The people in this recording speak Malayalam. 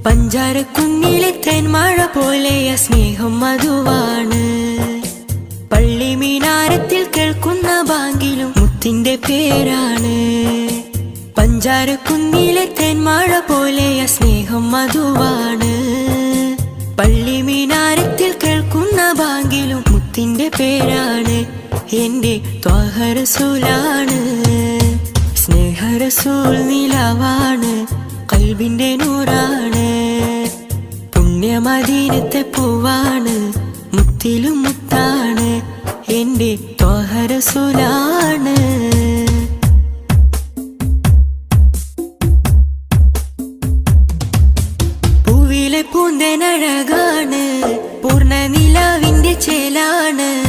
പഞ്ചാരക്കുന്നിലെ തേന്മഴ പോലെ സ്നേഹം മധുവാണ്. പള്ളി മീനാരത്തിൽ കേൾക്കുന്ന ബാങ്കിലും മുത്തിന്റെ പേരാണ്. പഞ്ചാരക്കുന്നിലെ തേന്മഴ പോലെ സ്നേഹം മധുവാണ്. പള്ളി മീനാരത്തിൽ കേൾക്കുന്ന ബാങ്കിലും മുത്തിന്റെ പേരാണ്. എന്റെ ത്വാഹ റസൂലാണ്, സ്നേഹ റസൂൽ നിലാവാണ്, ഖൽബിന്റെ നൂറാണ്. പുണ്യമദീനത്തെ പൂവാണ്, മുത്തിലും മുത്താണ്. എന്റെ ത്വാഹ റസൂലാണ്. പൂവിലെ പൂന്തേനഴകാണ്, പൂർണ്ണ നിലാവിന്റെ ചേലാണ്.